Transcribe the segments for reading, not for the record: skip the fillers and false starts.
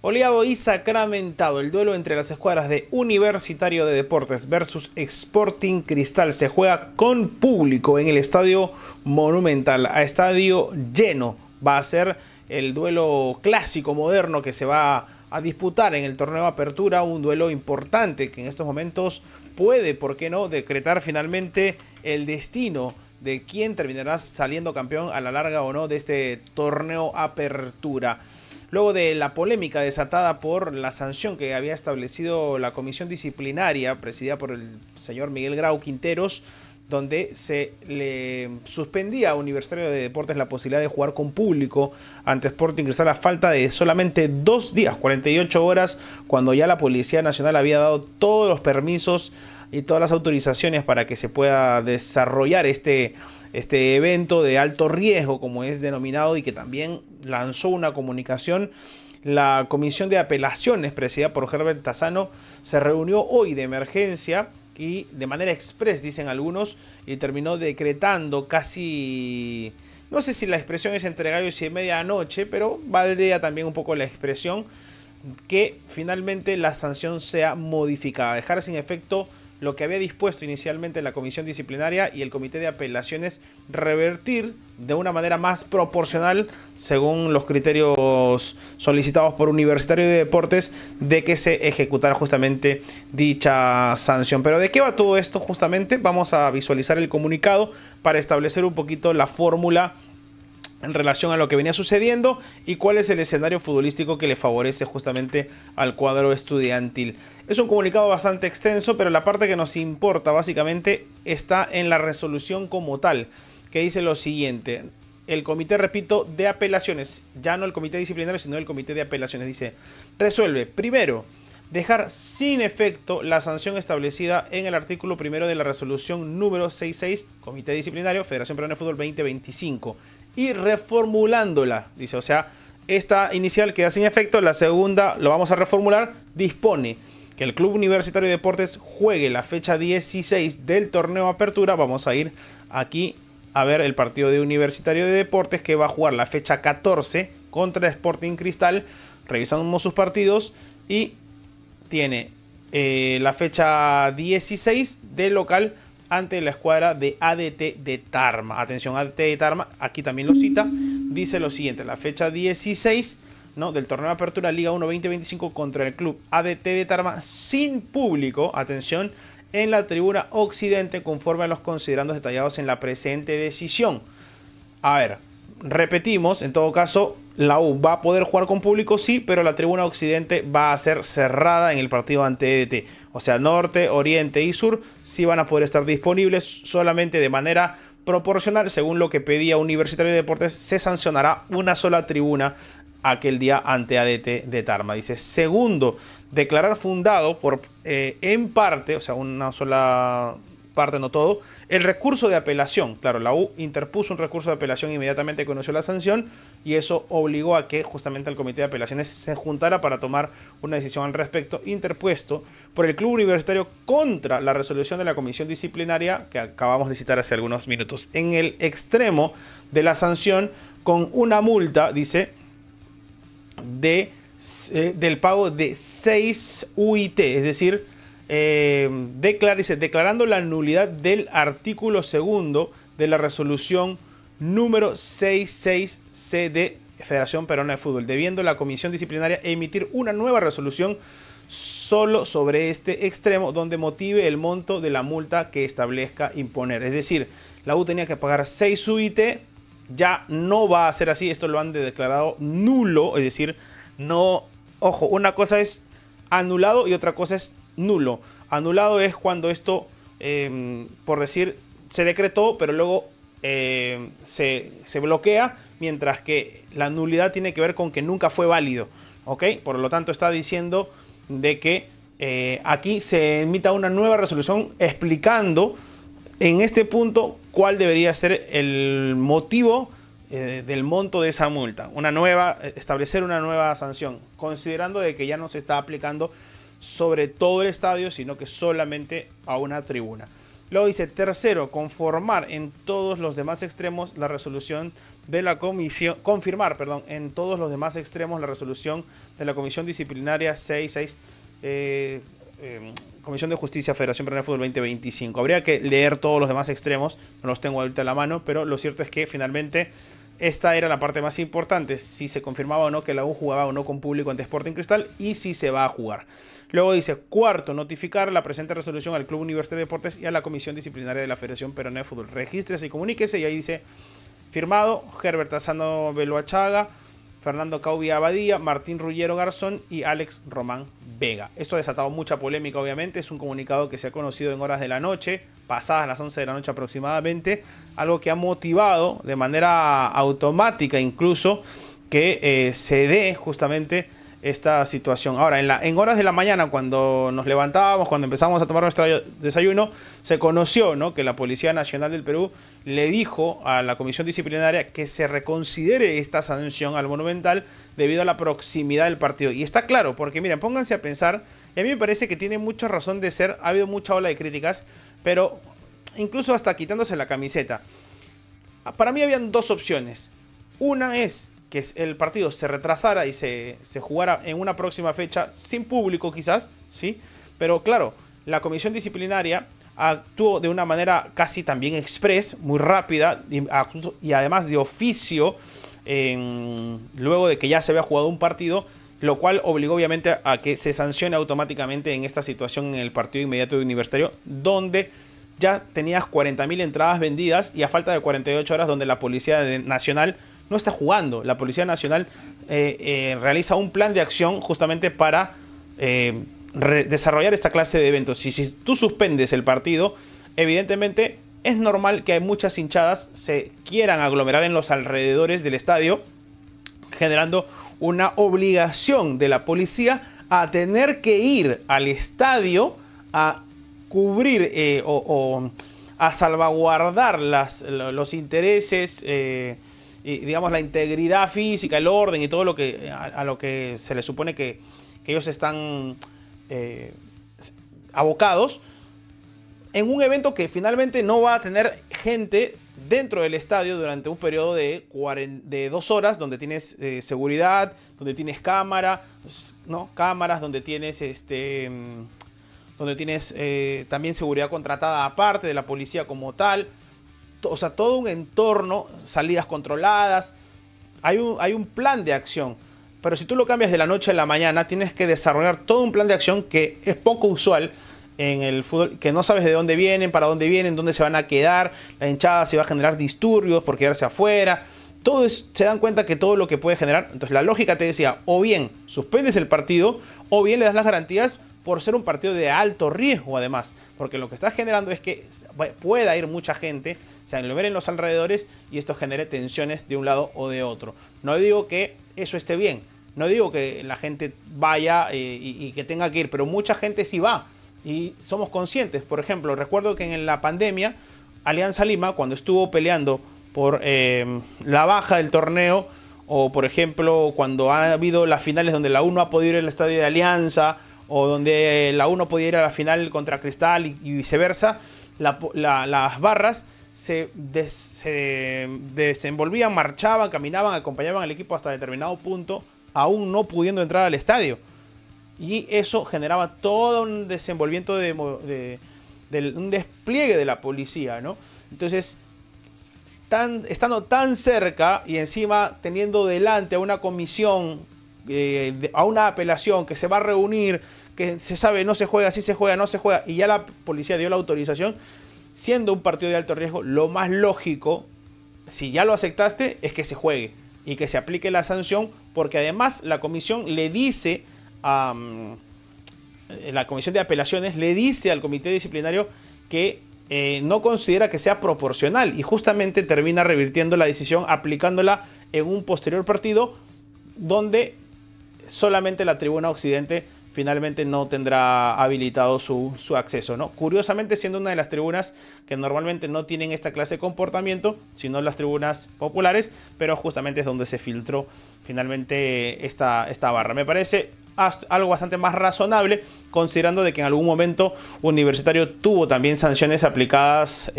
Oleado y sacramentado, el duelo entre las escuadras de Universitario de Deportes versus Sporting Cristal se juega con público en el Estadio Monumental, a estadio lleno. Va a ser el duelo clásico moderno que se va a disputar en el torneo de Apertura, un duelo importante que en estos momentos puede, ¿por qué no?, decretar finalmente el destino de quién terminará saliendo campeón a la larga o no de este torneo Apertura. Luego de la polémica desatada por la sanción que había establecido la comisión disciplinaria presidida por el señor Miguel Grau Quinteros, donde se le suspendía a Universitario de Deportes la posibilidad de jugar con público ante Sporting Cristal a falta de solamente 2 días, 48 horas, cuando ya la Policía Nacional había dado todos los permisos y todas las autorizaciones para que se pueda desarrollar este evento de alto riesgo, como es denominado, y que también lanzó una comunicación. La comisión de apelaciones presidida por Herbert Tassano se reunió hoy de emergencia y de manera express, dicen algunos, y terminó decretando casi, no sé si la expresión es entre gallos y medianoche, pero valdría también un poco la expresión, que finalmente la sanción sea modificada, dejar sin efecto lo que había dispuesto inicialmente la comisión disciplinaria y el comité de apelaciones, revertir de una manera más proporcional, según los criterios solicitados por Universitario de Deportes, de que se ejecutara justamente dicha sanción. Pero ¿de qué va todo esto justamente? Vamos a visualizar el comunicado para establecer un poquito la fórmula en relación a lo que venía sucediendo y cuál es el escenario futbolístico que le favorece justamente al cuadro estudiantil. Es un comunicado bastante extenso, pero la parte que nos importa básicamente está en la resolución como tal, que dice lo siguiente. El comité, repito, de apelaciones, ya no el comité disciplinario, sino el comité de apelaciones, dice: resuelve, primero, dejar sin efecto la sanción establecida en el artículo primero de la resolución número 66, Comité Disciplinario, Federación Peruana de Fútbol 2025, y reformulándola, dice, o sea, esta inicial queda sin efecto, la segunda lo vamos a reformular, dispone que el Club Universitario de Deportes juegue la fecha 16 del torneo Apertura. Vamos a ir aquí a ver el partido de Universitario de Deportes, que va a jugar la fecha 14 contra Sporting Cristal. Revisamos sus partidos y tiene la fecha 16 de local ante la escuadra de ADT de Tarma. Atención, ADT de Tarma, aquí también lo cita. Dice lo siguiente: la fecha 16, ¿no?, del torneo de Apertura Liga 1 2025 contra el club ADT de Tarma sin público, atención, en la tribuna occidente, conforme a los considerandos detallados en la presente decisión. A ver, repetimos, en todo caso, la U va a poder jugar con público, sí, pero la tribuna occidente va a ser cerrada en el partido ante EDT. O sea, norte, oriente y sur sí van a poder estar disponibles, solamente de manera proporcional, según lo que pedía Universitario de Deportes. Se sancionará una sola tribuna aquel día ante ADT de Tarma. Dice: segundo, declarar fundado por en parte, o sea, una sola parte, no todo, el recurso de apelación. Claro, la U interpuso un recurso de apelación, inmediatamente conoció la sanción, y eso obligó a que justamente el comité de apelaciones se juntara para tomar una decisión al respecto, interpuesto por el club universitario contra la resolución de la comisión disciplinaria que acabamos de citar hace algunos minutos. En el extremo de la sanción, con una multa, dice, del pago de 6 UIT, es decir, declarando la nulidad del artículo segundo de la resolución número 66C de Federación Peruana de Fútbol, debiendo la comisión disciplinaria emitir una nueva resolución solo sobre este extremo, donde motive el monto de la multa que establezca imponer. Es decir, la U tenía que pagar 6 UIT, ya no va a ser así. Esto lo han declarado nulo, es decir, no, ojo, una cosa es anulado y otra cosa es nulo. Anulado es cuando esto, por decir, se decretó, pero luego se bloquea, mientras que la nulidad tiene que ver con que nunca fue válido, ¿ok? Por lo tanto, está diciendo de que aquí se emita una nueva resolución explicando en este punto cuál debería ser el motivo del monto de esa multa. Establecer una nueva sanción, considerando de que ya no se está aplicando sobre todo el estadio, sino que solamente a una tribuna. Luego dice, tercero, conformar en todos los demás extremos la resolución de la comisión, confirmar, perdón, en todos los demás extremos la resolución de la Comisión Disciplinaria 66, Comisión de Justicia, Federación Peruana de Fútbol 2025. Habría que leer todos los demás extremos, no los tengo ahorita a la mano, pero lo cierto es que finalmente esta era la parte más importante, si se confirmaba o no que la U jugaba o no con público ante Sporting Cristal y si se va a jugar. Luego dice, cuarto, notificar la presente resolución al Club Universitario de Deportes y a la Comisión Disciplinaria de la Federación Peruana de Fútbol. Regístrese y comuníquese, y ahí dice, firmado, Herbert Asano Beloachaga, Fernando Caubi Abadía, Martín Rullero Garzón y Alex Román Vega. Esto ha desatado mucha polémica, obviamente. Es un comunicado que se ha conocido en horas de la noche, pasadas las 11 de la noche aproximadamente, algo que ha motivado de manera automática incluso que se dé justamente esta situación. Ahora, en horas de la mañana, cuando nos levantábamos, cuando empezamos a tomar nuestro desayuno, se conoció, ¿no?, que la Policía Nacional del Perú le dijo a la Comisión Disciplinaria que se reconsidere esta sanción al Monumental debido a la proximidad del partido. Y está claro, porque miren, pónganse a pensar, y a mí me parece que tiene mucha razón de ser, ha habido mucha ola de críticas, pero incluso hasta quitándose la camiseta. Para mí habían dos opciones. Una es que el partido se retrasara y se jugara en una próxima fecha sin público quizás, ¿sí? Pero claro, la comisión disciplinaria actuó de una manera casi también express, muy rápida y además de oficio, luego de que ya se había jugado un partido, lo cual obligó obviamente a que se sancione automáticamente en esta situación en el partido inmediato de Universitario, donde ya tenías 40.000 entradas vendidas y a falta de 48 horas donde la Policía Nacional no está jugando. La Policía Nacional realiza un plan de acción justamente para desarrollar esta clase de eventos. Y si tú suspendes el partido, evidentemente es normal que muchas hinchadas se quieran aglomerar en los alrededores del estadio, generando una obligación de la policía a tener que ir al estadio a cubrir o a salvaguardar los intereses y digamos la integridad física, el orden y todo lo que a lo que se les supone que ellos están abocados en un evento que finalmente no va a tener gente dentro del estadio durante un periodo de 2 horas, donde tienes seguridad, donde tienes cámaras, donde tienes también seguridad contratada aparte de la policía como tal. O sea, todo un entorno, salidas controladas, hay un plan de acción. Pero si tú lo cambias de la noche a la mañana, tienes que desarrollar todo un plan de acción que es poco usual en el fútbol, que no sabes de dónde vienen, para dónde vienen, dónde se van a quedar, la hinchada se va a generar disturbios por quedarse afuera. Todo se dan cuenta que todo lo que puede generar. Entonces la lógica te decía, o bien suspendes el partido, o bien le das las garantías por ser un partido de alto riesgo además, porque lo que estás generando es que pueda ir mucha gente, se aglomeren en los alrededores y esto genere tensiones de un lado o de otro. No digo que eso esté bien, no digo que la gente vaya y que tenga que ir, pero mucha gente sí va y somos conscientes. Por ejemplo, recuerdo que en la pandemia Alianza Lima, cuando estuvo peleando por la baja del torneo, o por ejemplo cuando ha habido las finales donde la U no ha podido ir al estadio de Alianza, o donde la U no podía ir a la final contra Cristal y viceversa, las barras se desenvolvían, marchaban, caminaban, acompañaban al equipo hasta determinado punto, aún no pudiendo entrar al estadio. Y eso generaba todo un desenvolvimiento un despliegue de la policía, ¿no? Entonces, estando tan cerca y encima teniendo delante a una comisión, a una apelación que se va a reunir, que se sabe no se juega, sí se juega, no se juega, y ya la policía dio la autorización, siendo un partido de alto riesgo, lo más lógico, si ya lo aceptaste, es que se juegue y que se aplique la sanción, porque además la comisión le dice a la comisión de apelaciones, le dice al comité disciplinario que no considera que sea proporcional, y justamente termina revirtiendo la decisión aplicándola en un posterior partido donde solamente la tribuna occidente finalmente no tendrá habilitado su acceso, ¿no? Curiosamente, siendo una de las tribunas que normalmente no tienen esta clase de comportamiento, sino las tribunas populares, pero justamente es donde se filtró finalmente esta barra. Me parece algo bastante más razonable, considerando de que en algún momento Universitario tuvo también sanciones aplicadas,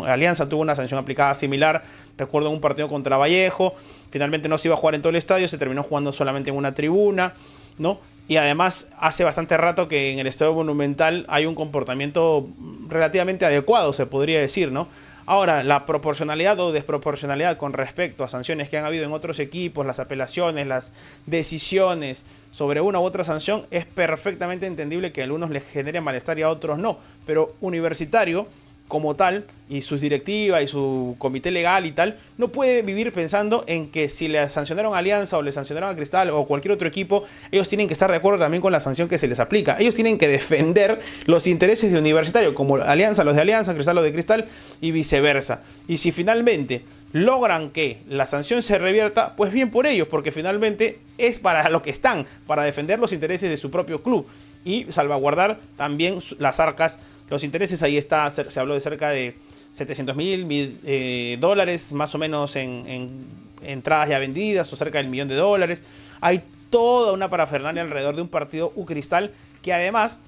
Alianza tuvo una sanción aplicada similar, recuerdo en un partido contra Vallejo, finalmente no se iba a jugar en todo el estadio, se terminó jugando solamente en una tribuna, ¿no? Y además hace bastante rato que en el Estadio Monumental hay un comportamiento relativamente adecuado, se podría decir, ¿no? Ahora, la proporcionalidad o desproporcionalidad con respecto a sanciones que han habido en otros equipos, las apelaciones, las decisiones sobre una u otra sanción, es perfectamente entendible que a algunos les genere malestar y a otros no. Pero Universitario, como tal, y sus directivas y su comité legal y tal, no puede vivir pensando en que si le sancionaron a Alianza o le sancionaron a Cristal o cualquier otro equipo, ellos tienen que estar de acuerdo también con la sanción que se les aplica. Ellos tienen que defender los intereses de Universitario, como Alianza los de Alianza, Cristal los de Cristal y viceversa. Y si finalmente logran que la sanción se revierta, pues bien por ellos, porque finalmente es para lo que están, para defender los intereses de su propio club y salvaguardar también las arcas, los intereses. Ahí está, se habló de cerca de 700.000 dólares más o menos en entradas ya vendidas, o cerca del $1.000.000. Hay toda una parafernalia alrededor de un partido U-Cristal que además,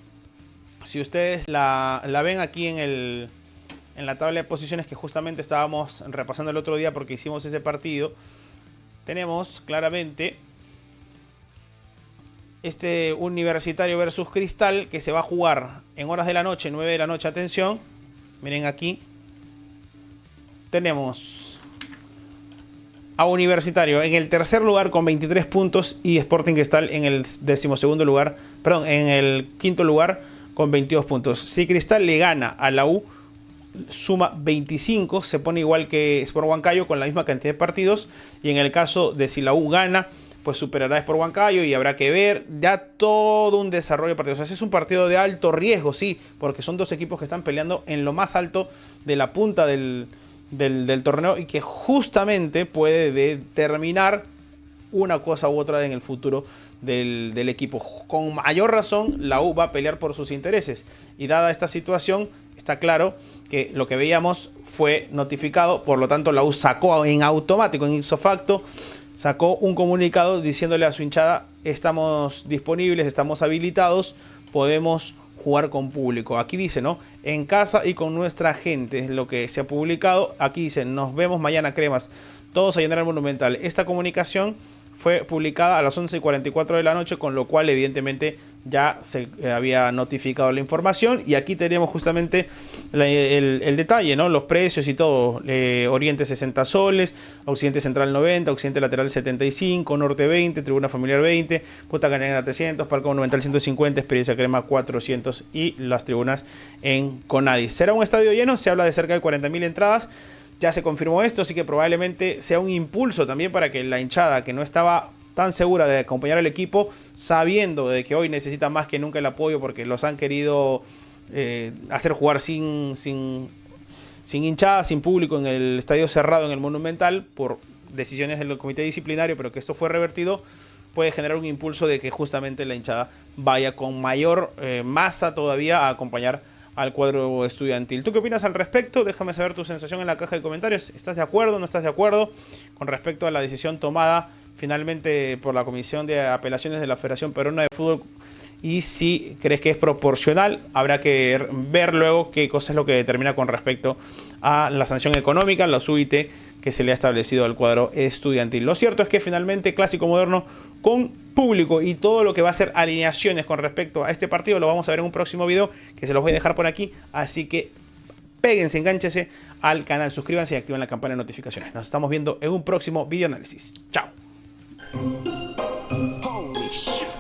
si ustedes la ven aquí en la tabla de posiciones que justamente estábamos repasando el otro día porque hicimos ese partido, tenemos claramente este Universitario versus Cristal que se va a jugar en horas de la noche, 9 de la noche, atención, miren aquí, tenemos a Universitario en el tercer lugar con 23 puntos y Sporting Cristal en el en el quinto lugar con 22 puntos. Si Cristal le gana a la U, suma 25, se pone igual que Sport Huancayo con la misma cantidad de partidos, y en el caso de si la U gana, pues superará a Sport Huancayo y habrá que ver ya todo un desarrollo de partidos. O sea, es un partido de alto riesgo, sí, porque son dos equipos que están peleando en lo más alto de la punta del torneo y que justamente puede determinar una cosa u otra en el futuro del equipo. Con mayor razón, la U va a pelear por sus intereses, y dada esta situación, está claro que lo que veíamos fue notificado, por lo tanto la U sacó en automático, en ipso facto, sacó un comunicado diciéndole a su hinchada: estamos disponibles, estamos habilitados, podemos jugar con público. Aquí dice, ¿no? En casa y con nuestra gente, es lo que se ha publicado. Aquí dice: nos vemos mañana, cremas, todos a llenar el Monumental. Esta comunicación fue publicada a las 11:44 de la noche, con lo cual evidentemente ya se había notificado la información. Y aquí tenemos justamente el detalle, ¿no? Los precios y todo. Oriente 60 soles, Occidente Central 90, Occidente Lateral 75, Norte 20, Tribuna Familiar 20, Punta Cana 300, Palco Monumental 150, Experiencia Crema 400 y las tribunas en Conadis. ¿Será un estadio lleno? Se habla de cerca de 40.000 entradas. Ya se confirmó esto, así que probablemente sea un impulso también para que la hinchada, que no estaba tan segura de acompañar al equipo, sabiendo de que hoy necesita más que nunca el apoyo porque los han querido hacer jugar sin hinchada, sin público, en el estadio cerrado, en el Monumental, por decisiones del comité disciplinario, pero que esto fue revertido, puede generar un impulso de que justamente la hinchada vaya con mayor masa todavía a acompañar al cuadro estudiantil. ¿Tú qué opinas al respecto? Déjame saber tu sensación en la caja de comentarios. ¿Estás de acuerdo o no estás de acuerdo con respecto a la decisión tomada finalmente por la Comisión de Apelaciones de la Federación Peruana de Fútbol? Y si crees que es proporcional, habrá que ver luego qué cosa es lo que determina con respecto a la sanción económica, la UIT que se le ha establecido al cuadro estudiantil. Lo cierto es que finalmente Clásico Moderno con público y todo lo que va a ser alineaciones con respecto a este partido lo vamos a ver en un próximo video que se los voy a dejar por aquí. Así que péguense, engánchese al canal, suscríbanse y activen la campana de notificaciones. Nos estamos viendo en un próximo video análisis. Chao.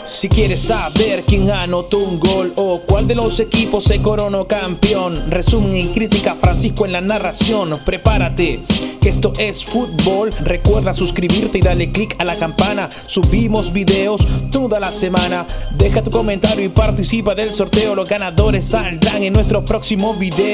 Si quieres saber quién anotó un gol o cuál de los equipos se coronó campeón, resumen y crítica, Francisco en la narración. Prepárate, que esto es fútbol. Recuerda suscribirte y darle click a la campana. Subimos videos toda la semana. Deja tu comentario y participa del sorteo. Los ganadores saldrán en nuestro próximo video.